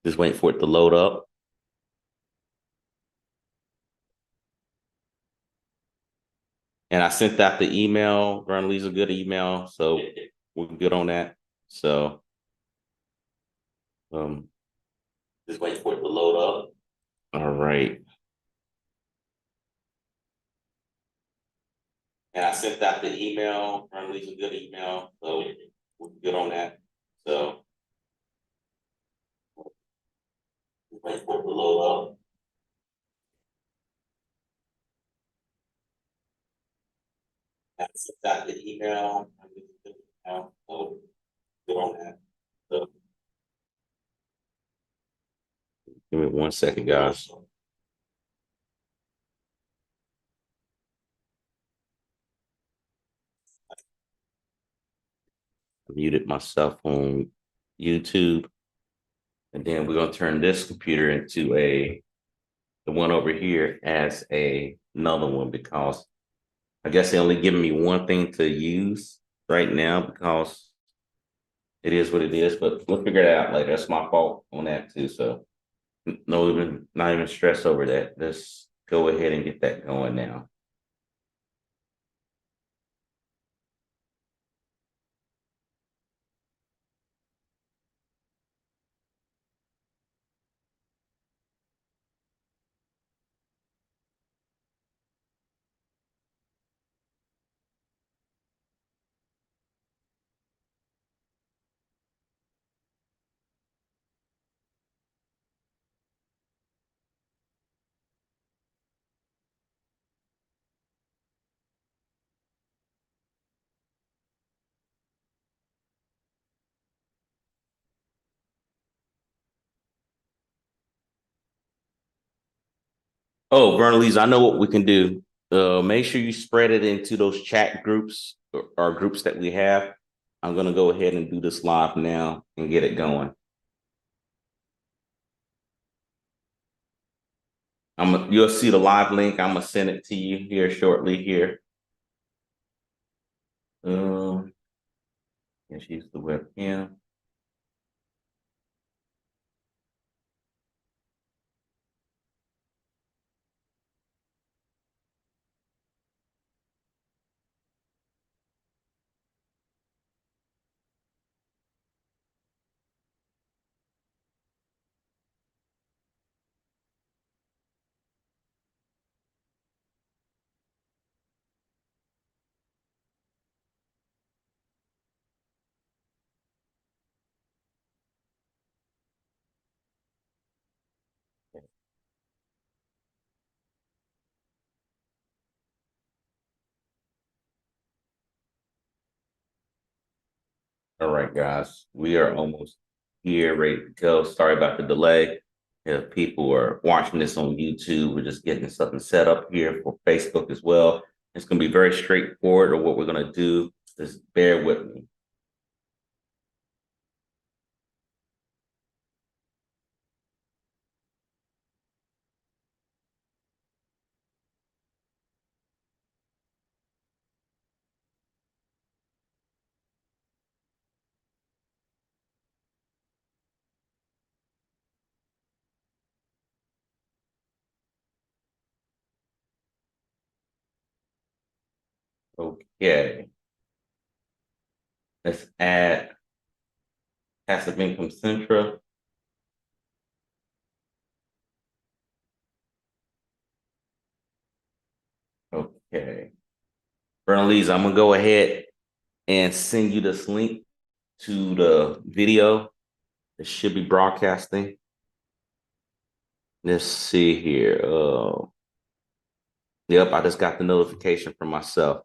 Just waiting for it to load up. And I sent out the email. Burnley's a good email, so we're good on that. So just waiting for it to load up. All right. And I sent out the email. Burnley's a good email, so we're good on that. So just waiting for it to load up. And I sent out the email. Burnley's a good email, so good on that. So give me 1 second, guys. I muted myself on YouTube. And then we're gonna turn this computer into the one over here as another one because I guess they only giving me one thing to use right now because it is what it is. But we'll figure it out later. That's my fault on that too. So not even stress over that. Let's go ahead and get that going now. Oh, Bernalise, I know what we can do. Make sure you spread it into those chat groups or groups that we have. I'm gonna go ahead and do this live now and get it going. You'll see the live link. I'm gonna send it to you here shortly here. And she's the webcam. All right, guys, we are almost here, ready to go. Sorry about the delay. If people are watching this on YouTube, we're just getting something set up here for Facebook as well. It's going to be very straightforward of what we're going to do. Just bear with me. Okay, let's add passive income central. Okay, Bernalise, I'm gonna go ahead and send you this link to the video. It should be broadcasting. Let's see here. Yep, I just got the notification from myself.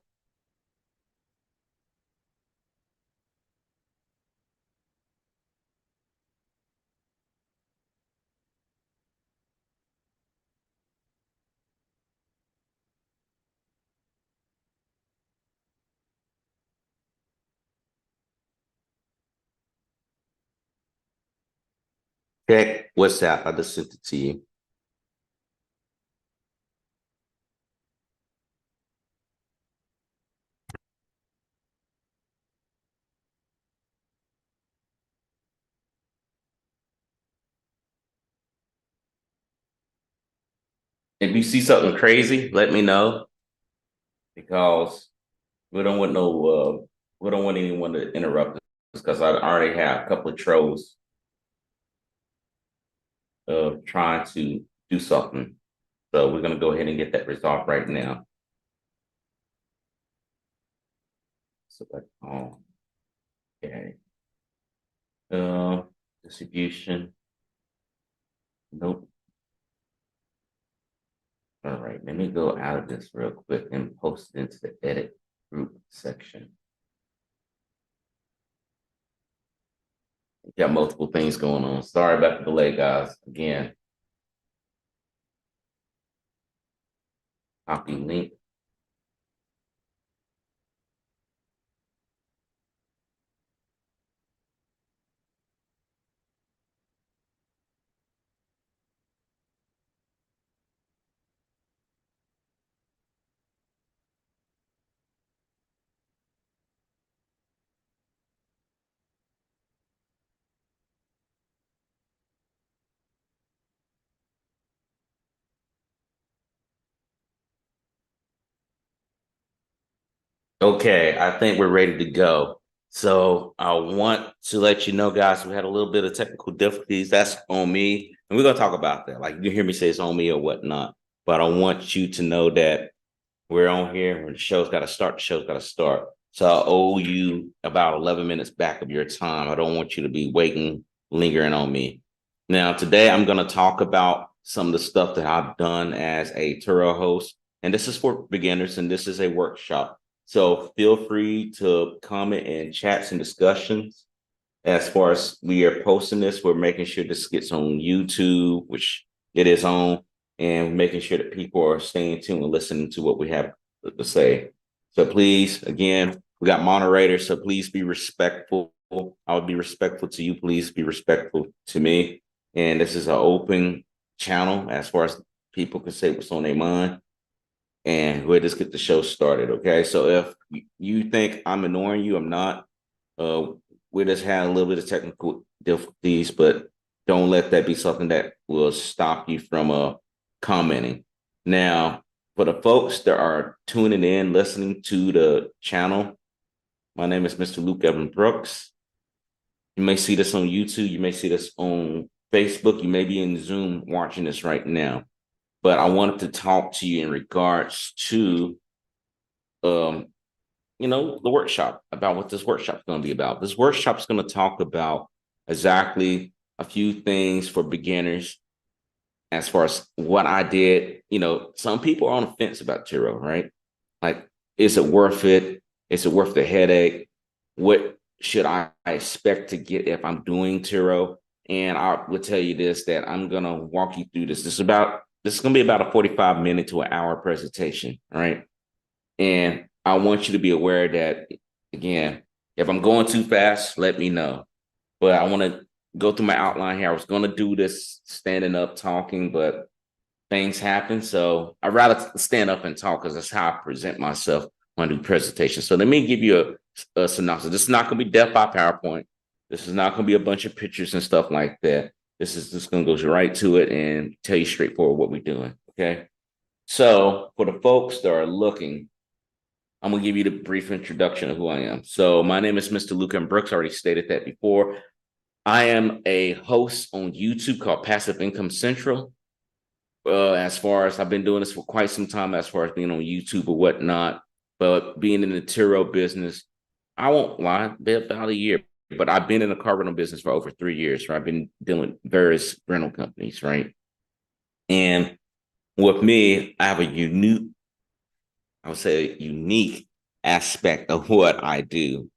Check WhatsApp. I just sent it to you. If you see something crazy, let me know, because we don't want we don't want anyone to interrupt us, because I already have a couple of trolls trying to do something. So we're gonna go ahead and get that resolved right now. Select all. Okay. Distribution. Nope. All right, let me go out of this real quick and post it into the edit group section. Got multiple things going on. Sorry about the delay, guys. Again, copy link. Okay, I think we're ready to go. So I want to let you know, guys, we had a little bit of technical difficulties. That's on me. And we're going to talk about that. Like, you hear me say it's on me or whatnot. But I want you to know that we're on here. When the show's got to start, the show's got to start. So I owe you about 11 minutes back of your time. I don't want you to be waiting, lingering on me. Now, today I'm going to talk about some of the stuff that I've done as a Turo host. And this is for beginners, and this is a workshop. So feel free to comment in chats and discussions. As far as we are posting this, we're making sure this gets on YouTube, which it is on, and making sure that people are staying tuned and listening to what we have to say. So please, again, we got moderators, so please be respectful. I would be respectful to you. Please be respectful to me. And this is an open channel as far as people can say what's on their mind. And we'll just get the show started, okay? So if you think I'm ignoring you, I'm not. We just had a little bit of technical difficulties, but don't let that be something that will stop you from commenting. Now, for the folks that are tuning in, listening to the channel, my name is Mr. Luke Evan Brooks. You may see this on YouTube. You may see this on Facebook. You may be in Zoom watching this right now. But I wanted to talk to you in regards to, the workshop, about what this workshop is going to be about. This workshop is going to talk about exactly a few things for beginners as far as what I did. Some people are on the fence about Turo, right? Like, is it worth it? Is it worth the headache? What should I expect to get if I'm doing Turo? And I will tell you this, that I'm going to walk you through this. This is going to be about a 45-minute to an hour presentation, right? And I want you to be aware that, again, if I'm going too fast, let me know. But I want to go through my outline here. I was going to do this standing up talking, but things happen. So I'd rather stand up and talk, because that's how I present myself when I do presentations. So let me give you a synopsis. This is not going to be death by PowerPoint. This is not going to be a bunch of pictures and stuff like that. This is just going to go right to it and tell you straightforward what we're doing, okay? So for the folks that are looking, I'm going to give you the brief introduction of who I am. So my name is Mr. Luke M. Brooks. I already stated that before. I am a host on YouTube called Passive Income Central. As far as I've been doing this for quite some time, as far as being on YouTube or whatnot, but being in the Turo business, I won't lie, about a year. But I've been in the car rental business for over 3 years. Right? I've been dealing with various rental companies, right? And with me, I have I would say, a unique aspect of what I do.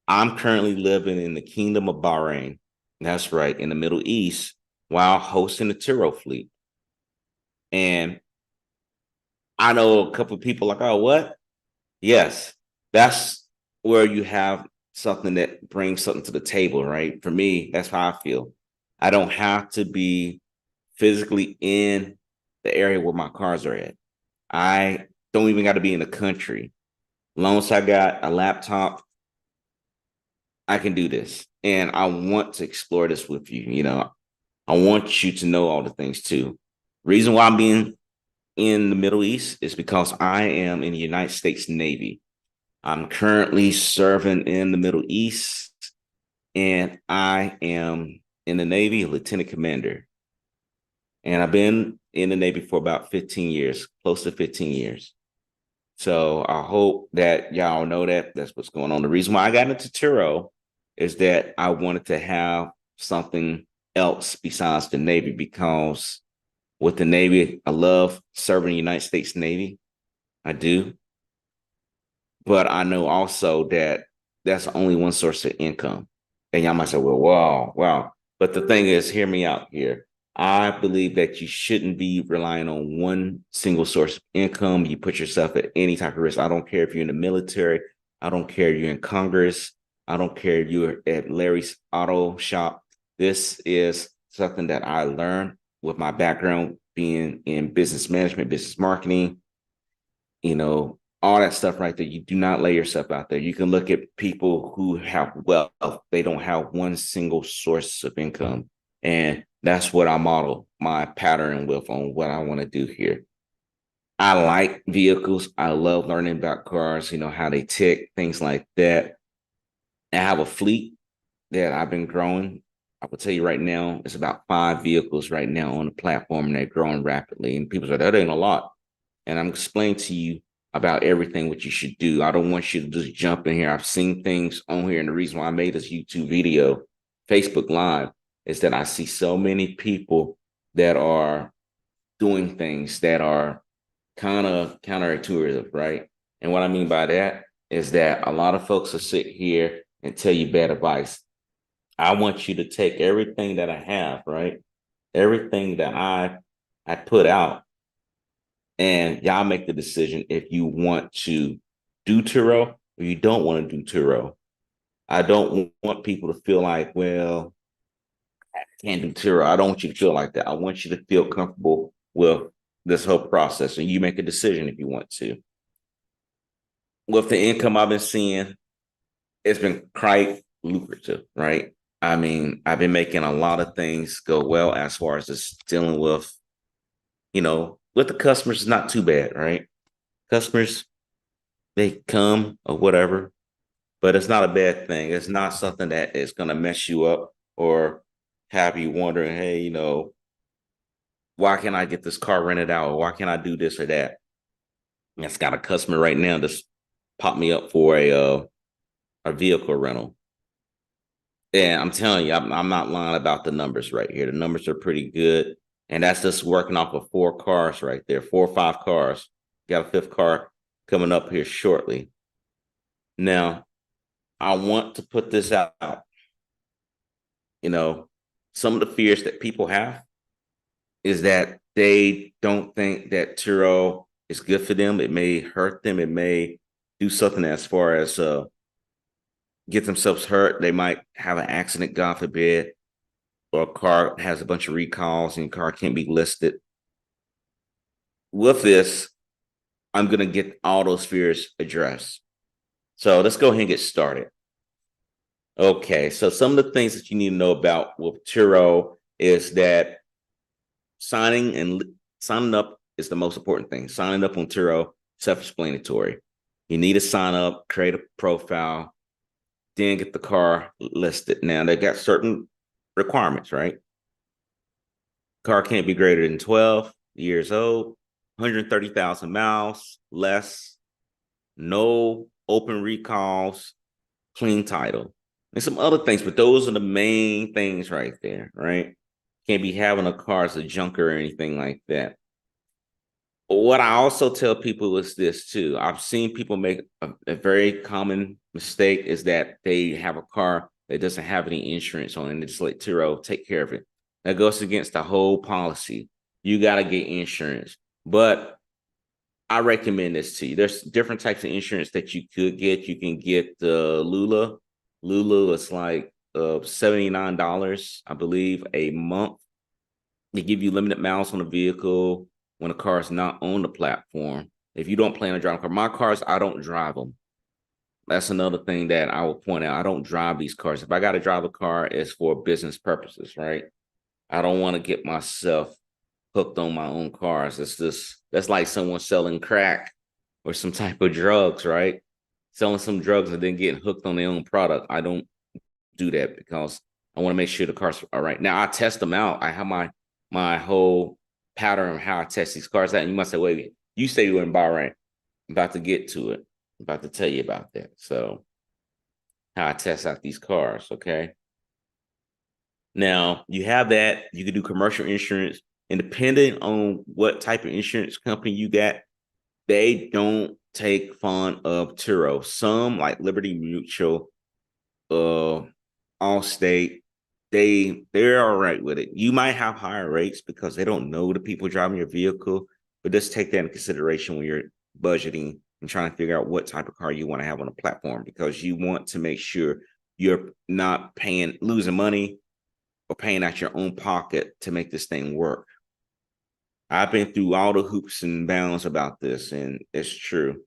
I'm currently living in the Kingdom of Bahrain. That's right, in the Middle East, while hosting the Turo fleet. And I know a couple of people like, oh, what? Yes, that's where you have something that brings something to the table, right? For me, that's how I feel. I don't have to be physically in the area where my cars are at. I don't even got to be in the country. As long as I got a laptop, I can do this. And I want to explore this with you. I want you to know all the things too. Reason why I'm being in the Middle East is because I am in the United States Navy. I'm currently serving in the Middle East, and I am in the Navy, a lieutenant commander. And I've been in the Navy for about 15 years, close to 15 years. So I hope that y'all know that that's what's going on. The reason why I got into Turo is that I wanted to have something else besides the Navy, because with the Navy, I love serving the United States Navy. I do. But I know also that that's only one source of income. And y'all might say, well, wow, wow. But the thing is, hear me out here. I believe that you shouldn't be relying on one single source of income. You put yourself at any type of risk. I don't care if you're in the military. I don't care if you're in Congress. I don't care if you're at Larry's auto shop. This is something that I learned with my background being in business management, business marketing, all that stuff right there. You do not lay yourself out there. You can look at people who have wealth. They don't have one single source of income. And that's what I model my pattern with on what I want to do here. I like vehicles. I love learning about cars, how they tick, things like that. I have a fleet that I've been growing. I will tell you right now, it's about 5 vehicles right now on the platform, and they're growing rapidly. And people say, that ain't a lot. And I'm explaining to you about everything what you should do. I don't want you to just jump in here. I've seen things on here, and the reason why I made this YouTube video, Facebook Live, is that I see so many people that are doing things that are kind of counterintuitive, right? And what I mean by that is that a lot of folks will sit here and tell you bad advice. I want you to take everything that I have, right? Everything that I put out, and y'all make the decision if you want to do Turo or you don't want to do Turo. I don't want people to feel like, well, I can't do Turo. I don't want you to feel like that. I want you to feel comfortable with this whole process, and you make a decision if you want to. With the income I've been seeing, it's been quite lucrative, right? I mean, I've been making a lot of things go well as far as just dealing with, with the customers. It's not too bad, right? Customers, they come or whatever, but it's not a bad thing. It's not something that is going to mess you up or have you wondering, hey, why can't I get this car rented out? Or why can't I do this or that? It's got a customer right now that's popped me up for a vehicle rental. And I'm telling you, I'm not lying about the numbers right here. The numbers are pretty good. And that's just working off of 4 cars right there, 4 or 5 cars. Got a 5th car coming up here shortly. Now, I want to put this out. Some of the fears that people have is that they don't think that Turo is good for them. It may hurt them. It may do something as far as get themselves hurt. They might have an accident, God forbid, or a car has a bunch of recalls and car can't be listed. With this, I'm going to get all those fears addressed. So let's go ahead and get started. Okay, so some of the things that you need to know about with Turo is that signing up is the most important thing. Signing up on Turo, self-explanatory. You need to sign up, create a profile, then get the car listed. Now, they got certain requirements, right? Car can't be greater than 12 years old, 130,000 miles, less, no open recalls, clean title, and some other things. But those are the main things right there, right? Can't be having a car as a junker or anything like that. What I also tell people is this too. I've seen people make a very common mistake is that they have a car that doesn't have any insurance on it, and they just let Turo take care of it. That goes against the whole policy. You got to get insurance. But I recommend this to you. There's different types of insurance that you could get. You can get the Lula. Lula is like $79, I believe, a month. They give you limited miles on the vehicle when a car is not on the platform. If you don't plan to drive a car, my cars, I don't drive them. That's another thing that I will point out. I don't drive these cars. If I got to drive a car, it's for business purposes, right? I don't want to get myself hooked on my own cars. That's like someone selling crack or some type of drugs, right? Selling some drugs and then getting hooked on their own product. I don't do that because I want to make sure the cars are right. Now I test them out. I have my whole pattern of how I test these cars out. And you must say, wait, you say you were in Bahrain. I'm about to get to it. I'm about to tell you about that. So how I test out these cars, okay? Now you have that. You can do commercial insurance, and depending on what type of insurance company you got, they don't take fun of Turo. Some like Liberty Mutual, Allstate, they're all right with it. You might have higher rates because they don't know the people driving your vehicle, but just take that into consideration when you're budgeting and trying to figure out what type of car you want to have on a platform, because you want to make sure you're not losing money or paying out your own pocket to make this thing work. I've been through all the hoops and bounds about this, and it's true.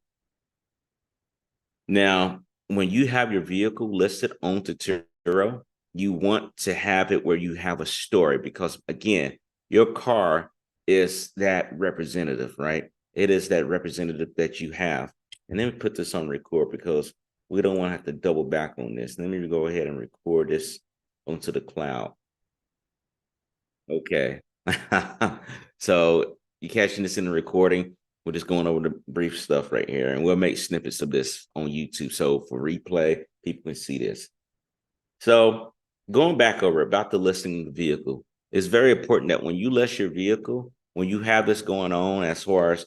Now, when you have your vehicle listed onto Turo, you want to have it where you have a story, because again, your car is that representative, right? It is that representative that you have. And let me put this on record because we don't want to have to double back on this. Let me go ahead and record this onto the cloud. Okay. So you catching this in the recording. We're just going over the brief stuff right here, and we'll make snippets of this on YouTube. So for replay, people can see this. So going back over about the listing of the vehicle, it's very important that when you list your vehicle, when you have this going on, as far as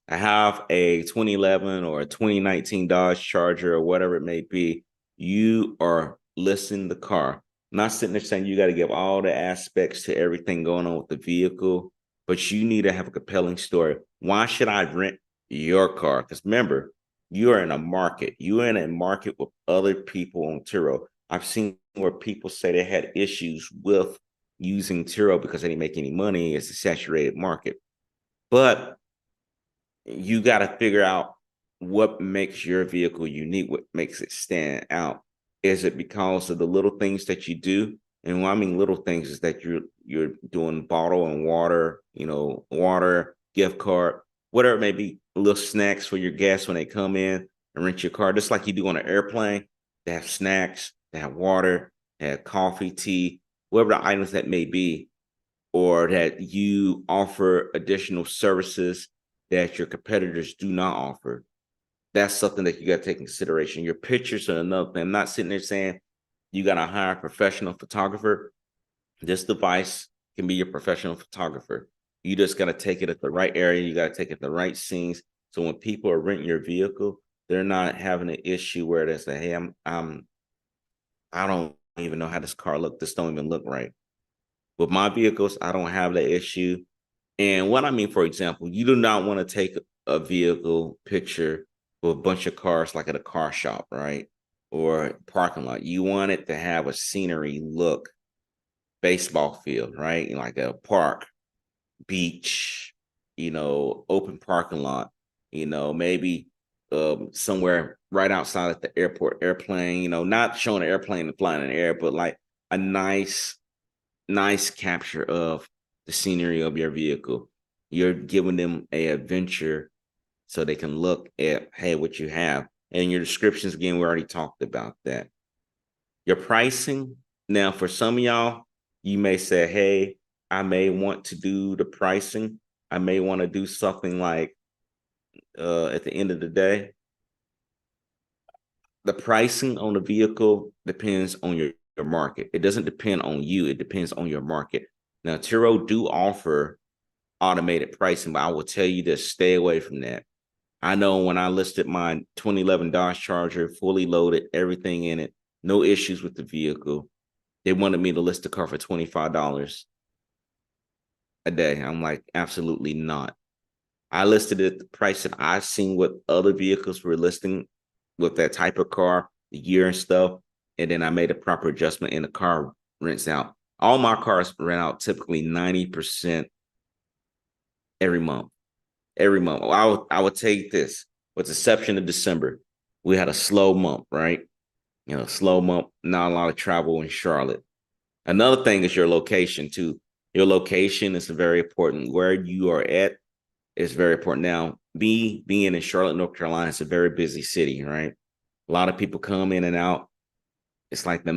I have a 2011 or a 2019 Dodge Charger or whatever it may be, you are listing the car. I'm not sitting there saying you got to give all the aspects to everything going on with the vehicle, but you need to have a compelling story. Why should I rent your car? Because remember, you are in a market. You are in a market with other people on Turo. I've seen where people say they had issues with using Turo because they didn't make any money. It's a saturated market. But you got to figure out what makes your vehicle unique, what makes it stand out. Is it because of the little things that you do? And when I mean little things is that you're doing bottle and water, water, gift card, whatever it may be, little snacks for your guests when they come in and rent your car, just like you do on an airplane. They have snacks, they have water, they have coffee, tea, whatever the items that may be, or that you offer additional services that your competitors do not offer. That's something that you got to take in consideration. Your pictures are another thing. I'm not sitting there saying you got to hire a professional photographer. This device can be your professional photographer. You just got to take it at the right area. You got to take it at the right scenes. So when people are renting your vehicle, they're not having an issue where they say, hey, I don't even know how this car looks. This don't even look right. With my vehicles, I don't have that issue. And what I mean, for example, you do not want to take a vehicle picture with a bunch of cars like at a car shop, right? Or parking lot. You want it to have a scenery look, baseball field, right? Like a park, beach, open parking lot, maybe somewhere right outside at the airport, airplane, not showing an airplane flying in the air, but like a nice capture of the scenery of your vehicle. You're giving them an adventure so they can look at, hey, what you have. And your descriptions, again, we already talked about that. Your pricing. Now, for some of y'all, you may say, hey, I may want to do the pricing. I may want to do something like at the end of the day, the pricing on the vehicle depends on your market. It doesn't depend on you. It depends on your market. Now, Turo do offer automated pricing, but I will tell you to stay away from that. I know when I listed my 2011 Dodge Charger, fully loaded, everything in it, no issues with the vehicle, they wanted me to list the car for $25 a day. I'm like, absolutely not. I listed it at the price that I've seen what other vehicles were listing with that type of car, the year and stuff. And then I made a proper adjustment and the car rents out. All my cars rent out typically 90% every month. Every month. I would take this, with the exception of December. We had a slow month, right? Slow month, not a lot of travel in Charlotte. Another thing is your location too. Your location is very important. Where you are at is very important. Now, being in Charlotte, North Carolina, it's a very busy city, right? A lot of people come in and out. It's like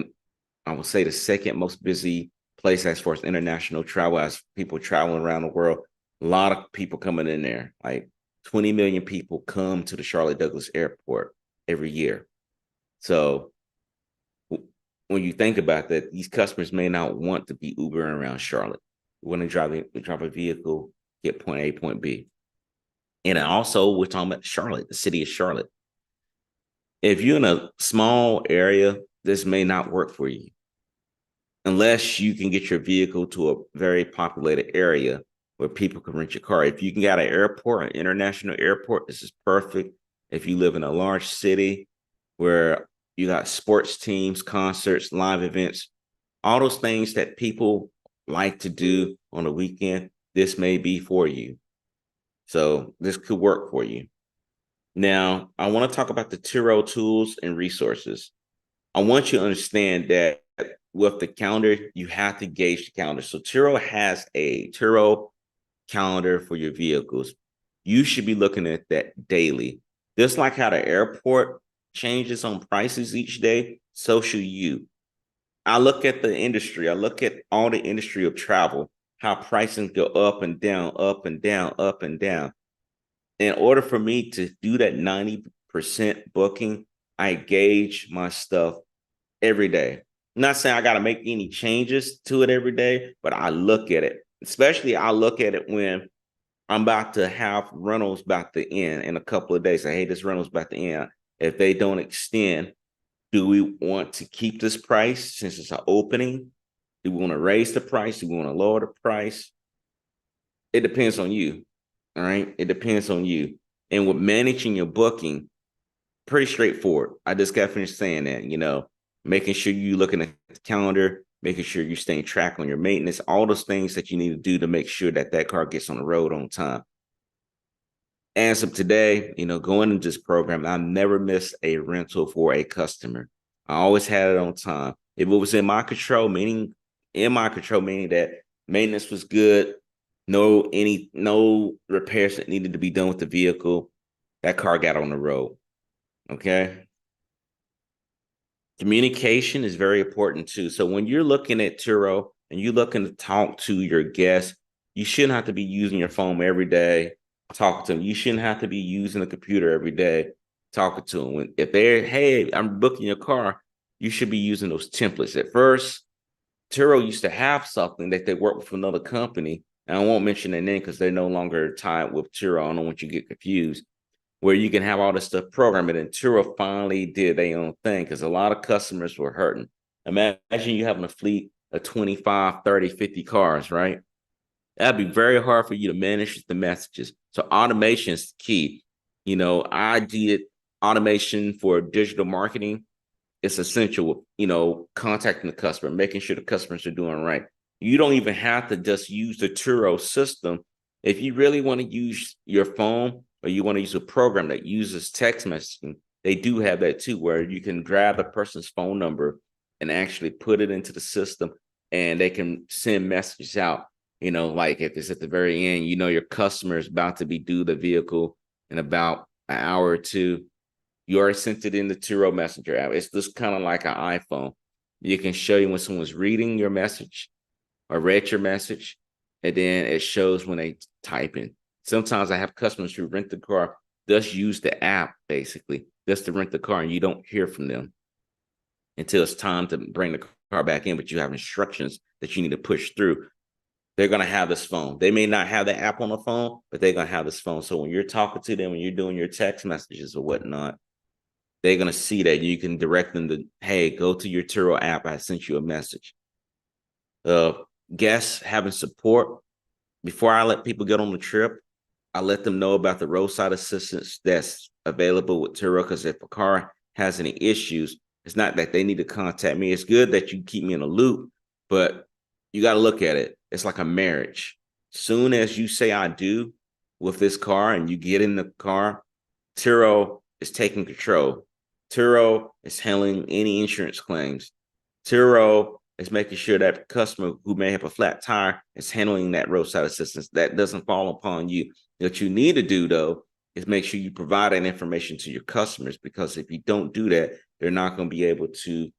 I would say the second most busy place as far as international travel, as people traveling around the world. A lot of people coming in there. Like 20 million people come to the Charlotte Douglas Airport every year. So when you think about that, these customers may not want to be Ubering around Charlotte. We want to drive a vehicle, get point A, point B. And also, we're talking about Charlotte, the city of Charlotte. If you're in a small area, this may not work for you unless you can get your vehicle to a very populated area where people can rent your car. If you can get an airport, an international airport, this is perfect. If you live in a large city where you got sports teams, concerts, live events, all those things that people like to do on the weekend, this may be for you. So this could work for you. Now, I want to talk about the Turo tools and resources. I want you to understand that with the calendar, you have to gauge the calendar. So Turo has a Turo calendar for your vehicles. You should be looking at that daily. Just like how the airport changes on prices each day, so should you. I look at the industry. I look at all the industry of travel, how pricing go up and down, up and down, up and down. In order for me to do that 90% booking, I gauge my stuff every day. I'm not saying I got to make any changes to it every day, but I look at it. Especially I look at it when I'm about to have rentals about to end in a couple of days. Say, hey, this rental's about to end. If they don't extend, do we want to keep this price since it's an opening? Do we want to raise the price? Do we want to lower the price? It depends on you. All right. It depends on you. And with managing your booking, pretty straightforward. I just got finished saying that, making sure you're looking at the calendar, making sure you're staying track on your maintenance, all those things that you need to do to make sure that that car gets on the road on time. As of today, going into this program, I never missed a rental for a customer. I always had it on time. If it was in my control, meaning that maintenance was good, no repairs that needed to be done with the vehicle, that car got on the road. Okay. Communication is very important too. So when you're looking at Turo and you're looking to talk to your guests, you shouldn't have to be using your phone every day, talking to them. You shouldn't have to be using a computer every day, talking to them. If they're, hey, I'm booking your car, you should be using those templates. At first, Turo used to have something that they worked with another company. And I won't mention their name because they're no longer tied with Turo. I don't want you to get confused, where you can have all this stuff programmed. And Turo finally did their own thing because a lot of customers were hurting. Imagine you having a fleet of 25, 30, 50 cars, right? That'd be very hard for you to manage the messages. So automation is key. I did automation for digital marketing. It's essential, contacting the customer, making sure the customers are doing right. You don't even have to just use the Turo system. If you really want to use your phone or you want to use a program that uses text messaging, they do have that too, where you can grab the person's phone number and actually put it into the system and they can send messages out. Like if it's at the very end, your customer is about to be due the vehicle in about an hour or two. You already sent it in the Turo Messenger app. It's just kind of like an iPhone. You can show you when someone's reading your message or read your message, and then it shows when they type in. Sometimes I have customers who rent the car, just use the app basically, just to rent the car, and you don't hear from them until it's time to bring the car back in, but you have instructions that you need to push through. They're going to have this phone. They may not have the app on the phone, but they're going to have this phone. So when you're talking to them, when you're doing your text messages or whatnot, they're going to see that you can direct them to, hey, go to your Turo app. I sent you a message. Guests having support. Before I let people get on the trip, I let them know about the roadside assistance that's available with Turo, because if a car has any issues, it's not that they need to contact me. It's good that you keep me in a loop, but you got to look at it. It's like a marriage. Soon as you say I do with this car and you get in the car, Turo is taking control. Turo is handling any insurance claims. Turo is making sure that customer who may have a flat tire is handling that roadside assistance. That doesn't fall upon you. What you need to do, though, is make sure you provide that information to your customers, because if you don't do that, they're not going to be able to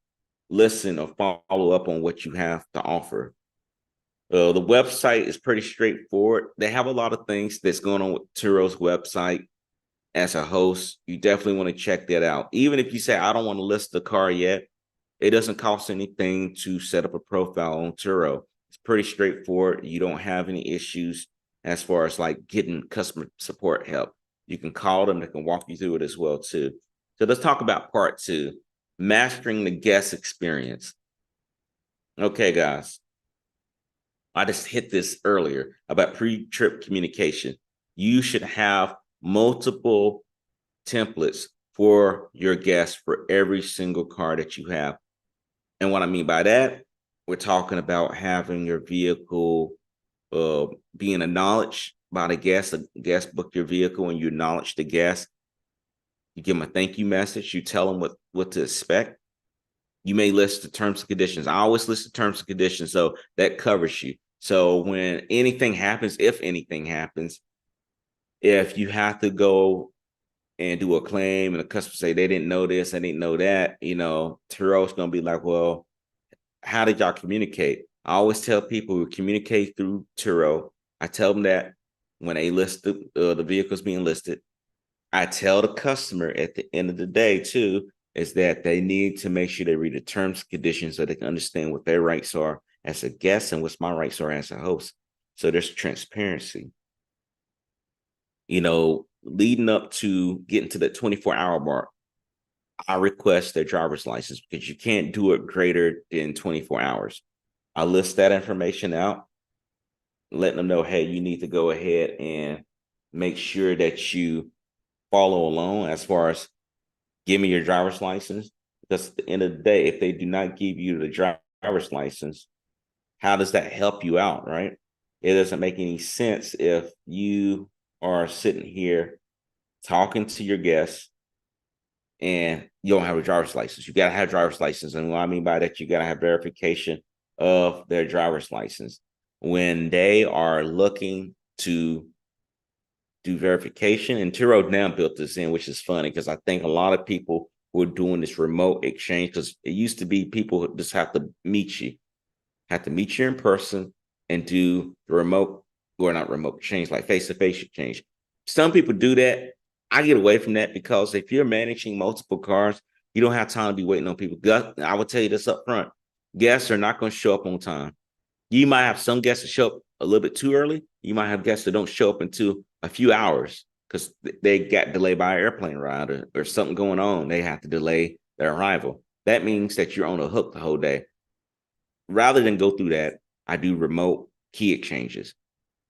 listen or follow up on what you have to offer. The website is pretty straightforward. They have a lot of things that's going on with Turo's website. As a host, you definitely want to check that out. Even if you say, I don't want to list the car yet, it doesn't cost anything to set up a profile on Turo. It's pretty straightforward. You don't have any issues as far as like getting customer support help. You can call them. They can walk you through it as well too. So let's talk about part 2, mastering the guest experience. Okay, guys. I just hit this earlier about pre-trip communication. You should have multiple templates for your guests for every single car that you have. And what I mean by that, we're talking about having your vehicle being acknowledged by the guest. The guest book your vehicle and you acknowledge the guest. You give them a thank you message. You tell them what to expect. You may list the terms and conditions. I always list the terms and conditions, so that covers you. So when anything happens, if anything happens, if you have to go and do a claim and the customer say they didn't know this, they didn't know that, Turo's going to be like, well, how did y'all communicate? I always tell people who communicate through Turo. I tell them that when they list the vehicles being listed, I tell the customer at the end of the day too, is that they need to make sure they read the terms and conditions so they can understand what their rights are as a guest and what's my rights are as a host. So there's transparency. Leading up to getting to the 24-hour mark, I request their driver's license because you can't do it greater than 24 hours. I list that information out, letting them know, hey, you need to go ahead and make sure that you follow along as far as give me your driver's license. Because at the end of the day, if they do not give you the driver's license, how does that help you out, right? It doesn't make any sense if you are sitting here talking to your guests and you don't have a driver's license. You got to have a driver's license. And what I mean by that, you got to have verification of their driver's license. When they are looking to do verification, and Turo now built this in, which is funny because I think a lot of people who are doing this remote exchange, because it used to be people just have to meet you in person and do the remote, or not remote exchange, like face-to-face exchange. Some people do that. I get away from that because if you're managing multiple cars, you don't have time to be waiting on people. I will tell you this up front. Guests are not going to show up on time. You might have some guests that show up a little bit too early. You might have guests that don't show up until a few hours because they got delayed by an airplane ride or something going on. They have to delay their arrival. That means that you're on a hook the whole day. Rather than go through that, I do remote key exchanges.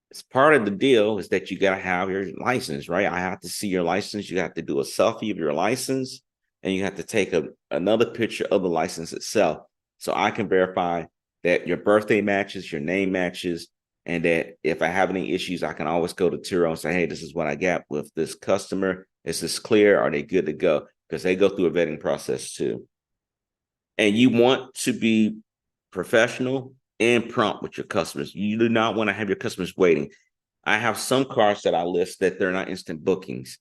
It's part of the deal is that you got to have your license, right? I have to see your license. You have to do a selfie of your license, and you have to take another picture of the license itself so I can verify that your birthday matches, your name matches, and that if I have any issues, I can always go to Turo and say, hey, this is what I got with this customer. Is this clear? Are they good to go? Because they go through a vetting process too. And you want to be professional and prompt with your customers. You do not want to have your customers waiting. I have some cars that I list that they're not instant bookings.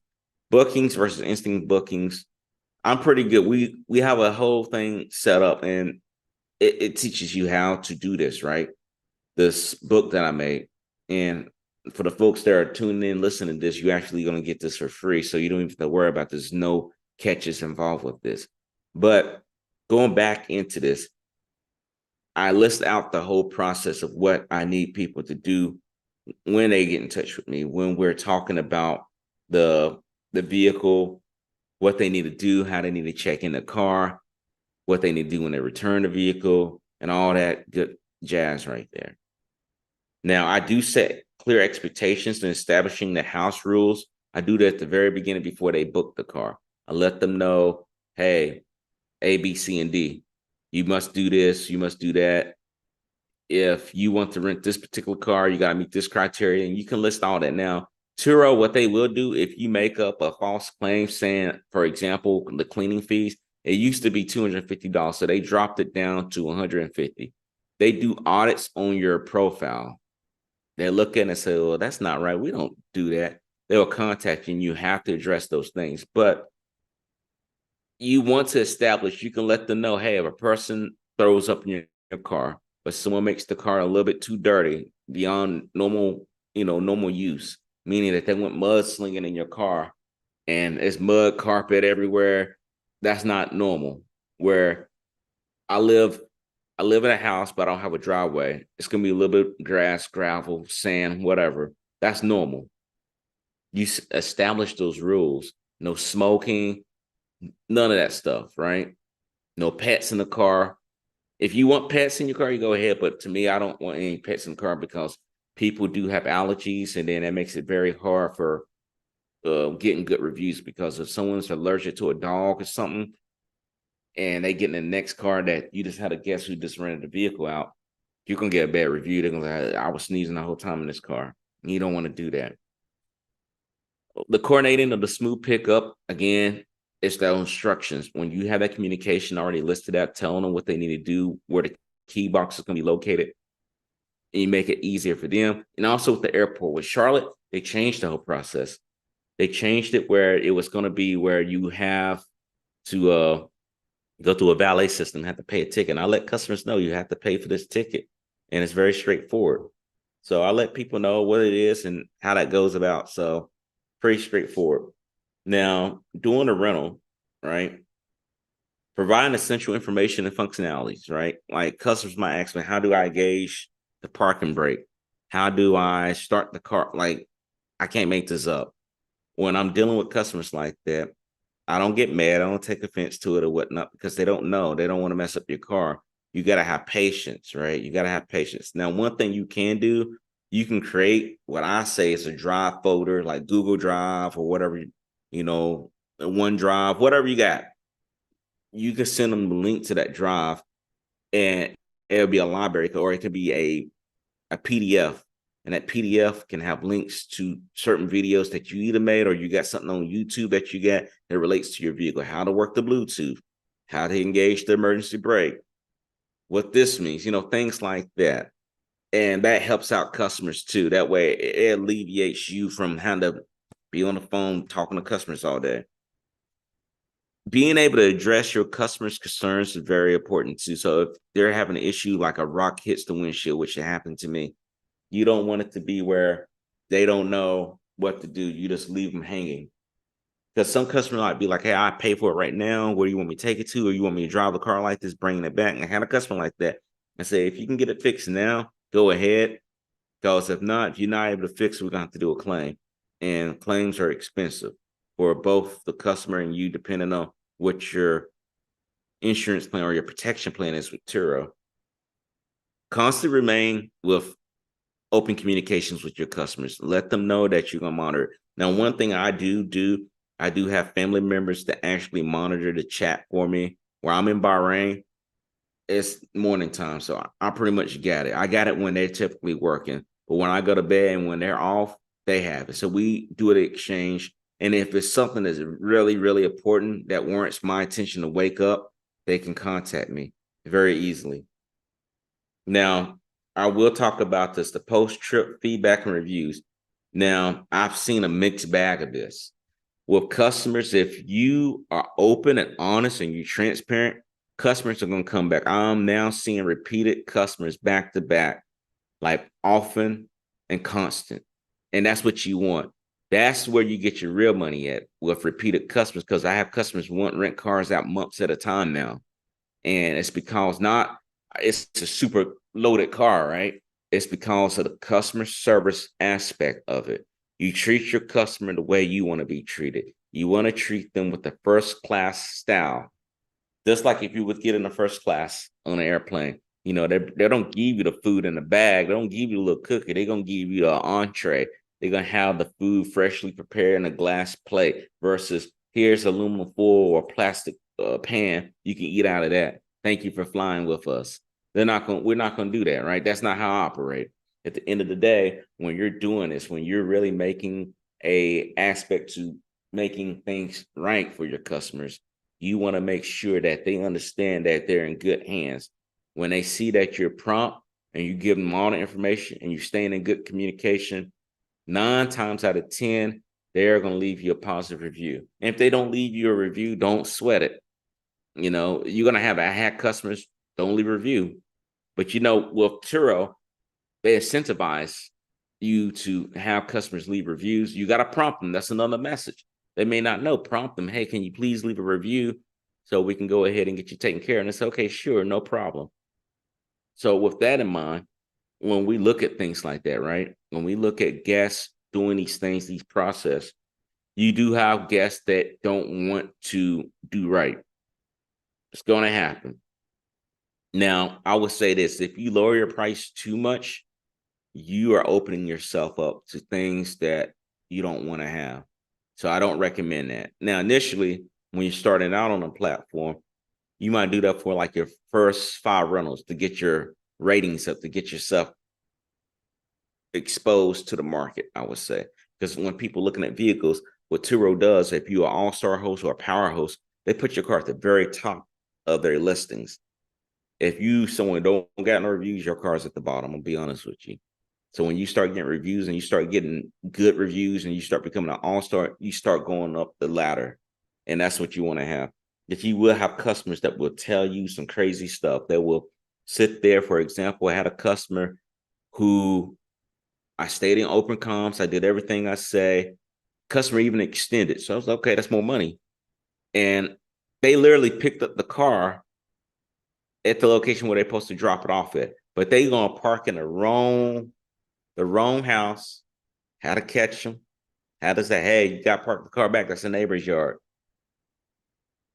Bookings versus instant bookings. I'm pretty good. We have a whole thing set up, and it teaches you how to do this, right? This book that I made. And for the folks that are tuning in, listening to this, you're actually going to get this for free. So you don't even have to worry about there's no catches involved with this. But going back into this, I list out the whole process of what I need people to do when they get in touch with me, when we're talking about the vehicle, what they need to do, how they need to check in the car, what they need to do when they return the vehicle, and all that good jazz right there. Now, I do set clear expectations in establishing the house rules. I do that at the very beginning before they book the car. I let them know, hey, A, B, C, and D. You must do this. You must do that. If you want to rent this particular car, you got to meet this criteria, and you can list all that. Now, Turo, what they will do if you make up a false claim saying, for example, the cleaning fees, it used to be $250, so they dropped it down to $150. they do audits on your profile. They look at it and say, well, that's not right. We don't do that. They'll contact you and you have to address those things. But you want to establish, you can let them know, hey, if a person throws up in your car, but someone makes the car a little bit too dirty beyond normal, normal use, meaning that they went mudslinging in your car and it's mud carpet everywhere. That's not normal. Where I live in a house, but I don't have a driveway. It's gonna be a little bit of grass, gravel, sand, whatever. That's normal. You establish those rules. No smoking, none of that stuff, right? No pets in the car. If you want pets in your car, you go ahead. But to me, I don't want any pets in the car because people do have allergies, and then that makes it very hard for getting good reviews. Because if someone's allergic to a dog or something, and they get in the next car that you just had to guess who just rented the vehicle out, you're gonna get a bad review. They're gonna say, I was sneezing the whole time in this car. You don't want to do that. The coordinating of the smooth pickup, again, it's the instructions. When you have that communication already listed out, telling them what they need to do, where the key box is going to be located, and you make it easier for them. And also with the airport, with Charlotte, they changed the whole process. They changed it where it was going to be where you have to go through a valet system, have to pay a ticket. And I let customers know you have to pay for this ticket. And it's very straightforward. So I let people know what it is and how that goes about. So pretty straightforward. Now, doing a rental, right? Providing essential information and functionalities, right? Like customers might ask me, how do I gauge the parking brake? How do I start the car? Like, I can't make this up. When I'm dealing with customers like that, I don't get mad. I don't take offense to it or whatnot because they don't know. They don't want to mess up your car. You got to have patience, right? You got to have patience. Now, one thing you can do, you can create what I say is a drive folder like Google Drive or whatever, OneDrive, whatever you got. You can send them the link to that drive and it'll be a library or it could be a PDF. And that PDF can have links to certain videos that you either made or you got something on YouTube that you got that relates to your vehicle, how to work the Bluetooth, how to engage the emergency brake, what this means, things like that. And that helps out customers too. That way it alleviates you from having to be on the phone talking to customers all day. Being able to address your customers' concerns is very important too. So if they're having an issue like a rock hits the windshield, which happened to me, you don't want it to be where they don't know what to do. You just leave them hanging. Because some customer might be like, hey, I pay for it right now. Where do you want me to take it to? Or you want me to drive the car like this, bringing it back? And I had a customer like that. I say, if you can get it fixed now, go ahead. Because if not, if you're not able to fix it, we're going to have to do a claim. And claims are expensive for both the customer and you, depending on what your insurance plan or your protection plan is with Turo. Constantly remain with open communications with your customers. Let them know that you're going to monitor. Now, one thing I do, I do have family members that actually monitor the chat for me. Where I'm in Bahrain, it's morning time, so I pretty much got it. I got it when they're typically working, but when I go to bed and when they're off, they have it. So we do an exchange. And if it's something that's really, really important that warrants my attention to wake up, they can contact me very easily. Now, I will talk about this, the post-trip feedback and reviews. Now, I've seen a mixed bag of this. With customers, if you are open and honest and you're transparent, customers are going to come back. I'm now seeing repeated customers back to back, like often and constant. And that's what you want. That's where you get your real money at with repeated customers, because I have customers who want rent cars out months at a time now. And it's because it's a super loaded car, right? It's because of the customer service aspect of it. You treat your customer the way you want to be treated. You want to treat them with the first class style. Just like if you would get in the first class on an airplane, they don't give you the food in the bag. They don't give you a little cookie. They're going to give you an entree. They're going to have the food freshly prepared in a glass plate versus here's aluminum foil or plastic pan. You can eat out of that. Thank you for flying with us. We're not going to do that, right? That's not how I operate. At the end of the day, when you're doing this, when you're really making a aspect to making things right for your customers, you want to make sure that they understand that they're in good hands. when they see that you're prompt and you give them all the information and you're staying in good communication, 9 times out of 10, they're going to leave you a positive review. And if they don't leave you a review, don't sweat it. You know, you're going to have hack customers, don't leave a review. But, you know, with Turo, they incentivize you to have customers leave reviews. You got to prompt them. That's another message. They may not know. Prompt them. Hey, can you please leave a review so we can go ahead and get you taken care of? And it's okay, sure, no problem. So with that in mind, when we look at things like that, right? When we look at guests doing these things, these process, you do have guests that don't want to do right. It's going to happen. Now, I would say this: if you lower your price too much, you are opening yourself up to things that you don't want to have. So I don't recommend that. Now, initially, when you're starting out on a platform, you might do that for like your first 5 rentals to get your ratings up, to get yourself exposed to the market, I would say. Because when people looking at vehicles, what Turo does, if you're an all-star host or a power host, they put your car at the very top of their listings. If you someone don't got no reviews, your car's at the bottom. I'll be honest with you. So when you start getting reviews and you start getting good reviews and you start becoming an all-star, you start going up the ladder. And that's what you want to have. If you will have customers that will tell you some crazy stuff, that will sit there. For example, I had a customer who I stayed in open comms. I did everything I say. Customer even extended. So I was like, okay, that's more money. And they literally picked up the car at the location where they're supposed to drop it off at. But they gonna park in the wrong house. Had to catch them. Had to say, hey, you got to park the car back. That's the neighbor's yard.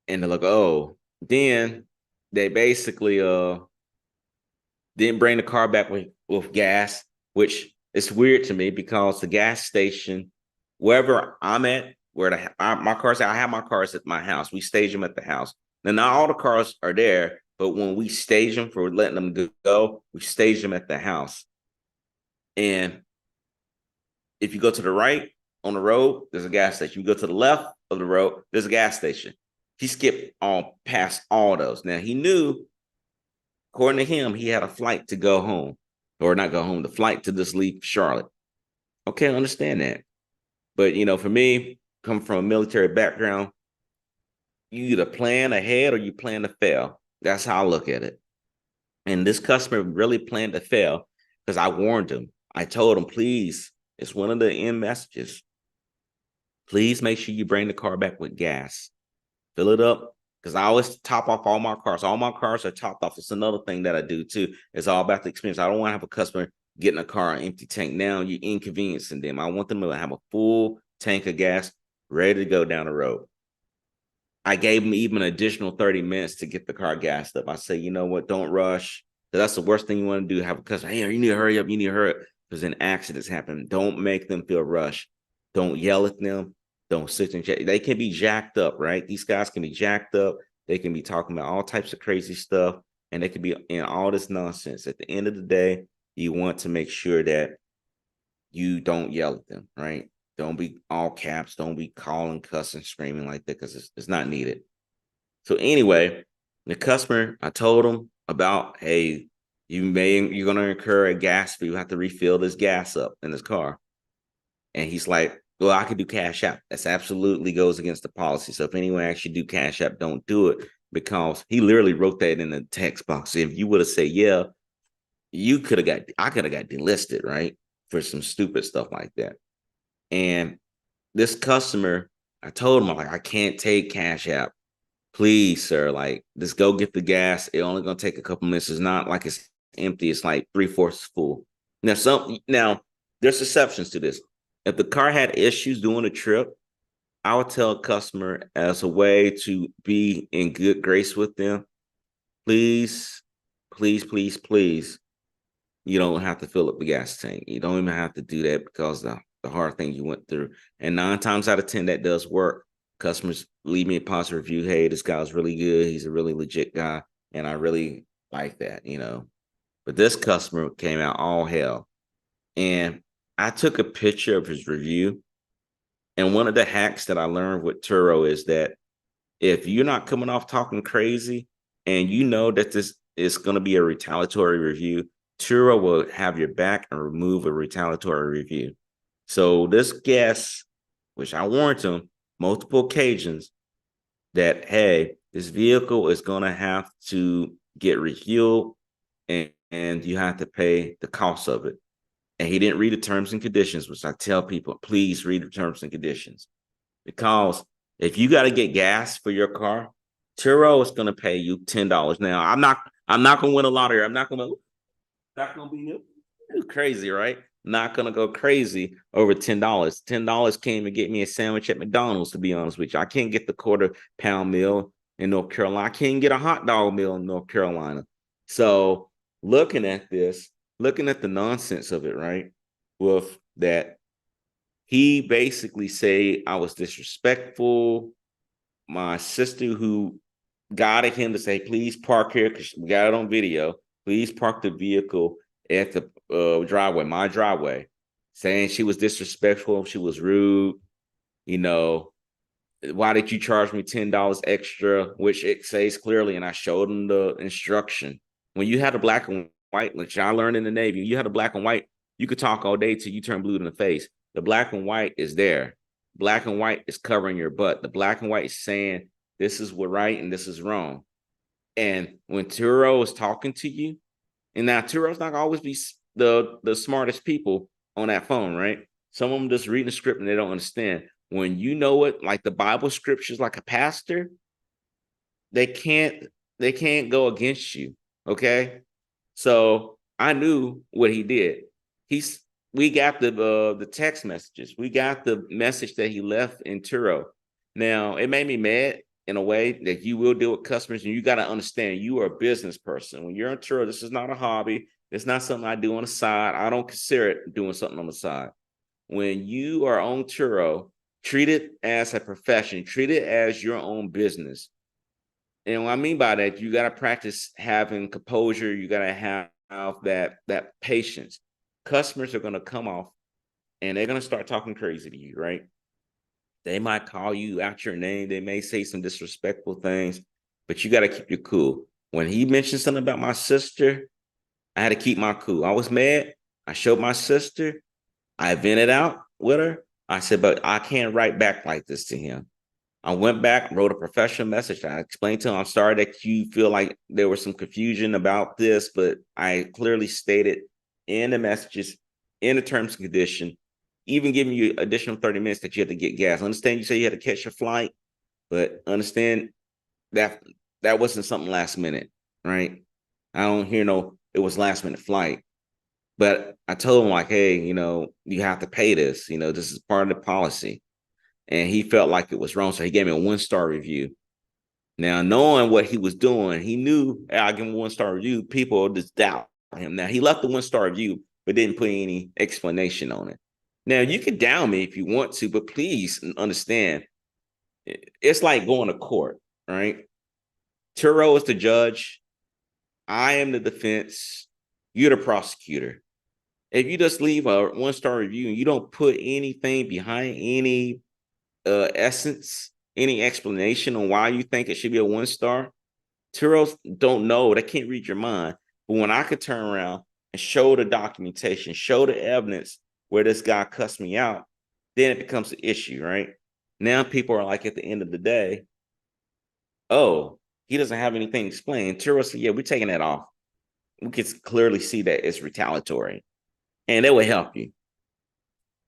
And they're like, oh. Then they basically didn't bring the car back with gas, which is weird to me because the gas station, wherever I'm at, where my cars, I have my cars at my house. We stage them at the house. Now, not all the cars are there, but when we stage them for letting them go, we stage them at the house. And if you go to the right on the road, there's a gas station. You go to the left of the road, there's a gas station. He skipped past all those. Now, he knew, according to him, he had a flight to go home, or not go home, the flight to just leave Charlotte. Okay, I understand that. But, you know, for me, come from a military background, you either plan ahead or you plan to fail. That's how I look at it. And this customer really planned to fail because I warned him. I told him, please, it's one of the end messages. Please make sure you bring the car back with gas. Fill it up, because I always top off all my cars. All my cars are topped off. It's another thing that I do too. It's all about the experience. I don't want to have a customer getting a car an empty tank. Now you're inconveniencing them. I want them to have a full tank of gas ready to go down the road. I gave them even an additional 30 minutes to get the car gassed up. I say, you know what? Don't rush. That's the worst thing you want to do. Have a customer, hey, you need to hurry up. You need to hurry up, because then accidents happen. Don't make them feel rushed. Don't yell at them. Don't sit and they can be jacked up, right? These guys can be jacked up. They can be talking about all types of crazy stuff, and they can be in all this nonsense. At the end of the day, you want to make sure that you don't yell at them, right? Don't be all caps. Don't be calling, cussing, screaming like that, because it's not needed. So anyway, the customer, I told him about, hey, you're going to incur a gas fee. You have to refill this gas up in this car. And he's like, well, I could do Cash App. That's absolutely goes against the policy. So if anyone actually do Cash App, don't do it, because he literally wrote that in the text box. If you would have said, yeah, I could have got delisted, right? For some stupid stuff like that. And this customer, I told him, I'm like, I can't take Cash App. Please, sir, like, just go get the gas. It's only going to take a couple minutes. It's not like it's empty. It's like 3/4 full. Now, there's exceptions to this. If the car had issues doing a trip, I would tell a customer, as a way to be in good grace with them, please, please, please, please, you don't have to fill up the gas tank. You don't even have to do that, because the hard thing you went through. And 9 times out of 10, that does work. Customers leave me a positive review. Hey, this guy's really good. He's a really legit guy, and I really like that, you know. But this customer came out all hell. And I took a picture of his review. And one of the hacks that I learned with Turo is that if you're not coming off talking crazy, and you know that this it's going to be a retaliatory review, Turo will have your back and remove a retaliatory review. So this guest, which I warned him multiple occasions, that, hey, this vehicle is going to have to get refueled and you have to pay the cost of it. And he didn't read the terms and conditions, which I tell people, please read the terms and conditions. Because if you got to get gas for your car, Turo is going to pay you $10. Now, I'm not going to win a lottery. I'm not going to be crazy, right? Not going to go crazy over $10. $10 can't even get me a sandwich at McDonald's, to be honest with you. I can't get the quarter-pound meal in North Carolina. I can't get a hot dog meal in North Carolina. So looking at this, looking at the nonsense of it, right? With that, he basically say I was disrespectful. My sister, who guided him to say, please park here, because we got it on video. Please park the vehicle at the driveway, my driveway, saying she was disrespectful, she was rude. You know, why did you charge me $10 extra? Which it says clearly, and I showed him the instruction. When you had a black and white, which I learned in the Navy, you had a black and white, you could talk all day till you turn blue in the face. The black and white is there. Black and white is covering your butt. The black and white is saying this is what right and this is wrong. And when Turo is talking to you, and now Turo's not gonna always be the smartest people on that phone, right? Some of them just reading the script and they don't understand. When you know it, like the Bible scriptures, like a pastor, they can't go against you. Okay. So I knew what he did. We got the text messages. We got the message that he left in Turo. Now, it made me mad in a way that you will deal with customers, and you got to understand you are a business person. When you're on Turo, this is not a hobby. It's not something I do on the side. I don't consider it doing something on the side. When you are on Turo, treat it as a profession. Treat it as your own business. And what I mean by that, you got to practice having composure. You got to have that patience. Customers are going to come off and they're going to start talking crazy to you, right? They might call you out your name. They may say some disrespectful things, but you got to keep your cool. When he mentioned something about my sister, I had to keep my cool. I was mad. I showed my sister. I vented out with her. I said, but I can't write back like this to him. I went back, wrote a professional message. I explained to him, I'm sorry that you feel like there was some confusion about this, but I clearly stated in the messages, in the terms and condition, even giving you additional 30 minutes that you had to get gas. I understand you say you had to catch your flight, but understand that that wasn't something last minute, right? I don't hear it was last minute flight. But I told him, like, hey, you have to pay this. This is part of the policy. And he felt like it was wrong. So he gave me a 1-star review. Now, knowing what he was doing, he knew, hey, I'll give him a 1-star review. People just doubt him. Now, he left the 1-star review, but didn't put any explanation on it. Now, you can down me if you want to, but please understand, it's like going to court, right? Turo is the judge. I am the defense. You're the prosecutor. If you just leave a 1-star review and you don't put anything behind any essence, any explanation on why you think it should be a 1-star, Turos don't know. They can't read your mind. But when I could turn around and show the documentation, show the evidence where this guy cussed me out, then it becomes an issue, right? Now people are like, at the end of the day, oh, he doesn't have anything explained. Turos said, yeah, we're taking that off. We can clearly see that it's retaliatory. And it will help you.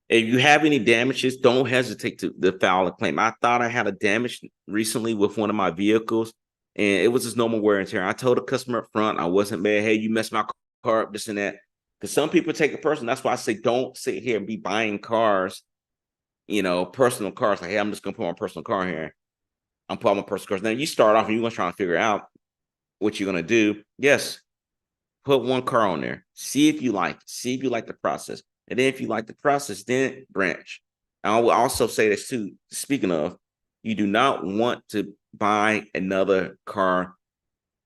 If you have any damages, don't hesitate to file a claim. I thought I had a damage recently with one of my vehicles, and it was just normal wear and tear. I told the customer up front, I wasn't mad. Hey, you messed my car up, this and that. Because some people take it personal. That's why I say don't sit here and be buying cars, personal cars. Like, hey, I'm just going to put my personal car here. I'm putting my personal cars. Now, you start off and you're going to try to figure out what you're going to do. Yes, put one car on there. See if you like it. See if you like the process. And then if you like the process, then branch. I will also say this too, speaking of, you do not want to buy another car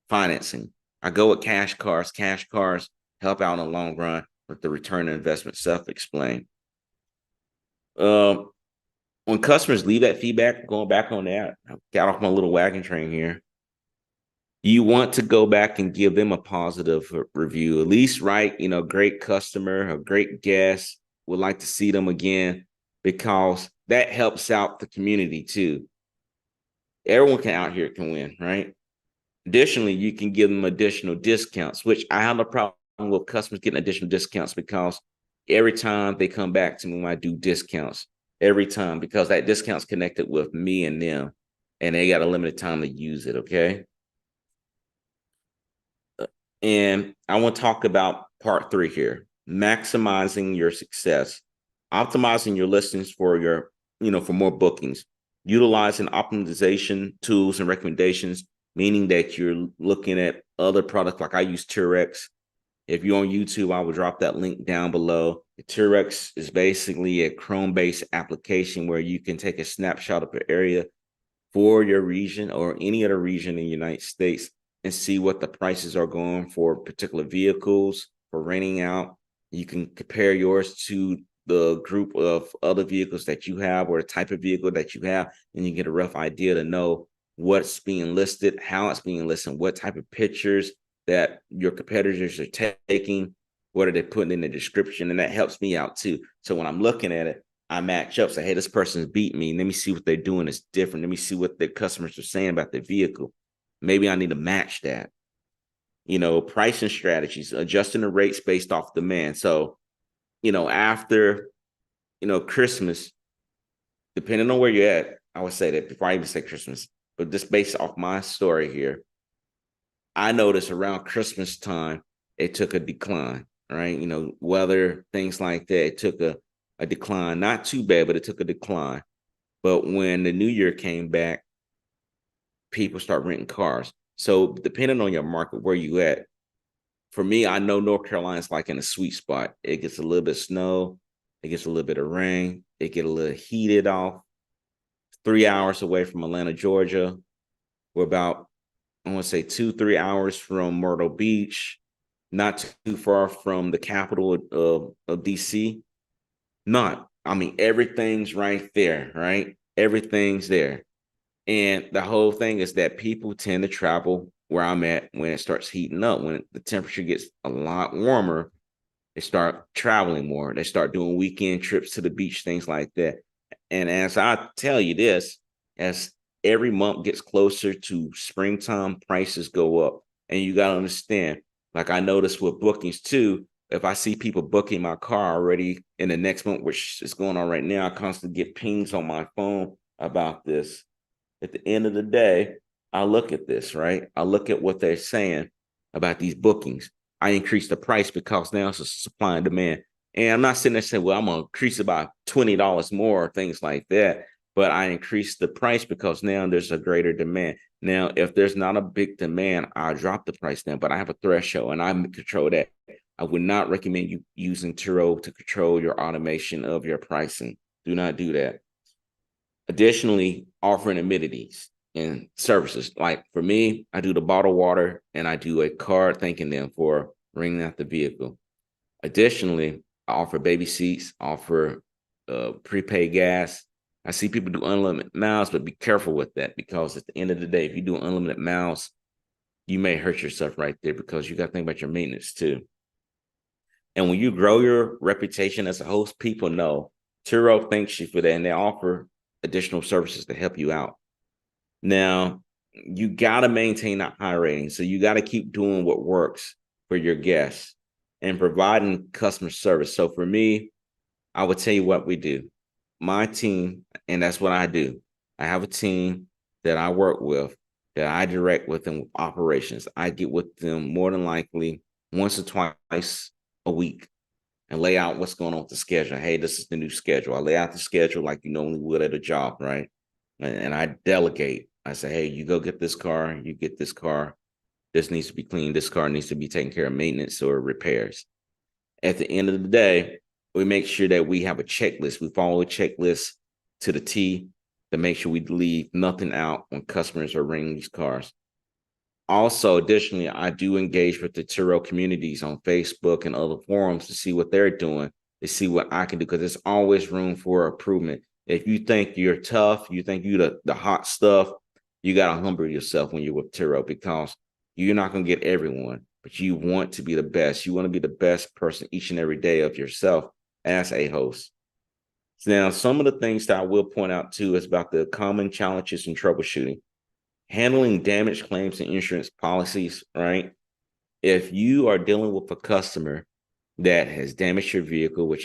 financing. I go with cash cars. Cash cars help out in the long run with the return on investment, self-explained. When customers leave that feedback, going back on that, I got off my little wagon train here. You want to go back and give them a positive review, at least write, great customer, a great guest, would like to see them again, because that helps out the community too. Everyone out here can win, right? Additionally, you can give them additional discounts, which I have no problem with customers getting additional discounts, because every time they come back to me when I do discounts, every time, because that discount's connected with me and them, and they got a limited time to use it, okay? And I want to talk about part 3 here, maximizing your success, optimizing your listings for for more bookings, utilizing optimization tools and recommendations, meaning that you're looking at other products. Like I use TURREX. If you're on YouTube, I will drop that link down below. TURREX is basically a Chrome-based application where you can take a snapshot of an area for your region or any other region in the United States and see what the prices are going for particular vehicles for renting out. You can compare yours to the group of other vehicles that you have or the type of vehicle that you have, and you get a rough idea to know what's being listed, how it's being listed, what type of pictures that your competitors are taking, what are they putting in the description, and that helps me out too. So when I'm looking at it, I match up, say, hey, this person's beat me. Let me see what they're doing is different. Let me see what their customers are saying about their vehicle. Maybe I need to match that. Pricing strategies, adjusting the rates based off demand. So, after, Christmas, depending on where you're at, I would say that before I even say Christmas, but just based off my story here, I noticed around Christmas time, it took a decline, right? Weather, things like that, it took a decline, not too bad, but it took a decline. But when the new year came back, people start renting cars. So depending on your market, where you at, for me, I know North Carolina's like in a sweet spot. It gets a little bit of snow, it gets a little bit of rain, it get a little heated off. 3 hours away from Atlanta, Georgia. We're about, I want to say 2-3 hours from Myrtle Beach, not too far from the capital of DC. Everything's right there, right? Everything's there. And the whole thing is that people tend to travel where I'm at when it starts heating up. When the temperature gets a lot warmer, they start traveling more. They start doing weekend trips to the beach, things like that. And as I tell you this, as every month gets closer to springtime, prices go up. And you got to understand, like I noticed with bookings too, if I see people booking my car already in the next month, which is going on right now, I constantly get pings on my phone about this. At the end of the day, I look at this, right? I look at what they're saying about these bookings. I increase the price because now it's a supply and demand. And I'm not sitting there saying, well, I'm going to increase it by $20 more, or things like that. But I increase the price because now there's a greater demand. Now, if there's not a big demand, I'll drop the price down, but I have a threshold and I control that. I would not recommend you using Turo to control your automation of your pricing. Do not do that. Additionally, offering amenities and services. Like for me, I do the bottled water and I do a card thanking them for bringing out the vehicle. Additionally, I offer baby seats, offer prepaid gas. I see people do unlimited miles, but be careful with that, because at the end of the day, if you do unlimited miles, you may hurt yourself right there, because you got to think about your maintenance too. And when you grow your reputation as a host, people know Turo thanks you for that, and they offer additional services to help you out. Now, you got to maintain that high rating. So you got to keep doing what works for your guests and providing customer service. So for me, I would tell you what we do. My team, and that's what I do. I have a team that I work with, that I direct with them with operations. I get with them more than likely once or twice a week and lay out what's going on with the schedule. Hey, this is the new schedule. I lay out the schedule like you normally would at a job, right? And I delegate. I say, hey, you go get this car, you get this car. This needs to be cleaned. This car needs to be taken care of, maintenance or repairs. At the end of the day, we make sure that we have a checklist. We follow a checklist to the T to make sure we leave nothing out when customers are renting these cars. Also, additionally, I do engage with the Turo communities on Facebook and other forums to see what they're doing, to see what I can do, because there's always room for improvement. If you think you're tough, you think you're the hot stuff, you got to humble yourself when you're with Turo, because You're not going to get everyone, but you want to be the best. You want to be the best person each and every day of yourself as a host. So now, some of the things that I will point out too is about the common challenges in troubleshooting, handling damage claims and insurance policies, right? If you are dealing with a customer that has damaged your vehicle,